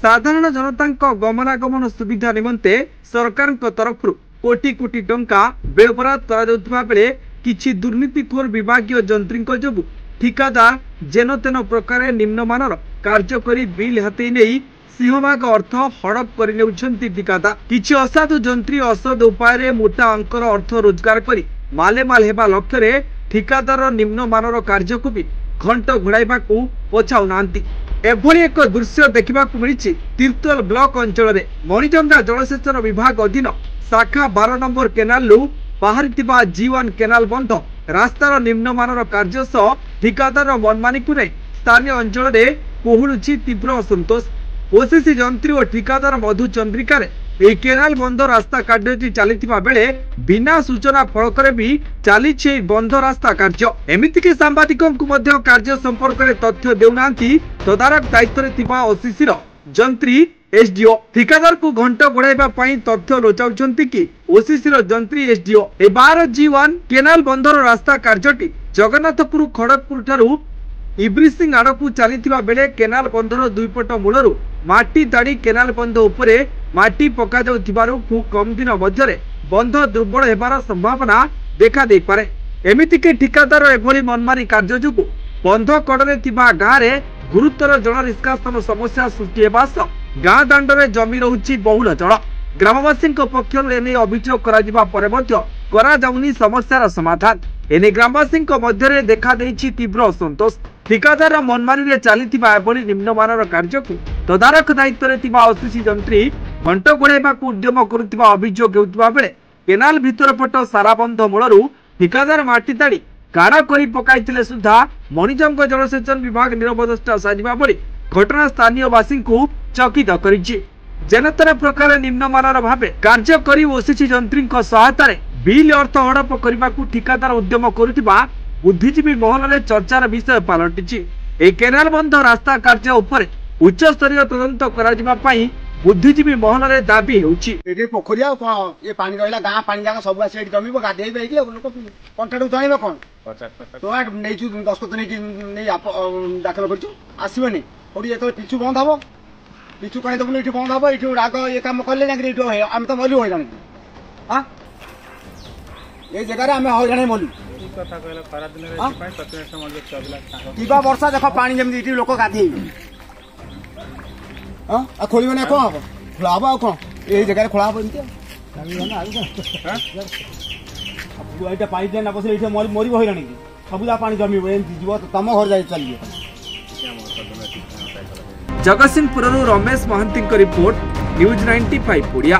साधारण जनता गमनागमन सुविधा निमंते सरकार तरफ कोटी कोटी टंका व्यवहार बेले किछि दुर्नीतिखोर विभागीय जंत्री जो ठिकादार जेन तेन प्रकार निम्नमानर कार्य करी बिल हाथी नहीं सिंहभाग अर्थ हड़प कर ठिकादार किछि असाधु जंत्री असद उपाय मोटा अंकर अर्थ रोजगार करी मालेमाल हेबा लक्ष्य ठिकादार निम्नमानर कार्य को भी घंट घोड़ाइबा पछाऊ नांती। एभली एक दृश्य देखा मिली तिर्तोल ब्लॉक अंचल मणिजंगा जलसेचन विभाग अधीन शाखा 12 नंबर केनाल बाहरी G1 केनाल बंध रास्तार निम्नमानर कार्य सह ठिकादार मनमानी को नहीं स्थानीय अंचल में पहुंची तीव्र असंतोष। ओसीसी जंत्री और ठिकादार मधु चंद्रिकार केनाल बंध रास्ता कार्य चली बेले बिना सूचना फलक भी चली बंध रास्ता कार्य एमतीक सांबादिकों कार्य संपर्क में तथ्य देना तदारक दायित्व ओसीसी जंत्री एसडीओ ठिकादार को घंट बढ़ाइबा तथ्य लोचाउछंती कि ओसीसी जंत्री एसडीओ 12 G1 केनाल बंधर रास्ता कार्यटी जगन्नाथपुर खड़गपुर ठारू इब्रिसिंग आड़कू चली बेले केनाल बंधर दुईपट मूलरू माटी ताड़ी केनाल बंध उपरे माटी पका जाउथिबारु खूब कम दिन मध्य बंध दुर्बल हेबार संभावना देखा दे पारे। एमितिके ठिकादार एभली मनमानी कार्य जोगु बंध कड़े गाँव में गुरुतर जल निष्कासन समस्या सृष्टि होगा सह गाँ दांडे जमी रही बहुल जल ग्रामवासी पक्षर एने अभियोग करा समस्यार समाधान एने ग्रामवासी मध्य देखा तीव्र असंतोष। ठिकादार मनमानी में चली निम्नमानर कार्य को तदारख दायित्व ओसीसी जंत्री घंट घोड़ाइबा उद्यम करुवा अभियोग होता बेले केनाल भितर पट सारा बंध मूलरू ठिकादार माटी ताड़ी गाढ़ कर पकाई सुधा मणिजंग जलसेचन विभाग निरवदष्टा साजिबा बली घटना स्थानीयवासी को चकित करिछि। जेनतेन प्रकार निम्नमानर भाव कार्य करी ओसीसी जंत्री सहायता बिल अर्थ हड़प करने को ठिकादार उद्यम करुवा बुद्धिजीवी महल में चर्चार विषय पलटि। केनाल बंध रास्ता कार्य उपर उच्च स्तरीय तदंत कर बुद्धिजीवी महल में दाबी पोखरिया ये पानी रहा गाँ पानी जाक सब आस जमीब गाधे लोक कंठाटू चल कौन तुम दस्खत नहीं दाखल करसबनी जो पिछु बंद हम पिछु कहीं देवुन ये बंद हम ये राग ये कम कले आम तो मलु हईराण हाँ ये जगह आम हईराण मलु वर्षा देख पानी जमी लोक गाधे खोल कौन हम खोला हम आ कौन ये जगह खोला हम पाइप लाइन बस मर हईराण की सबुला पानी जमी जीव तुम घर जाए चलिए। Jagatsinghpur Ramesh Mahanti report news 95 Odia.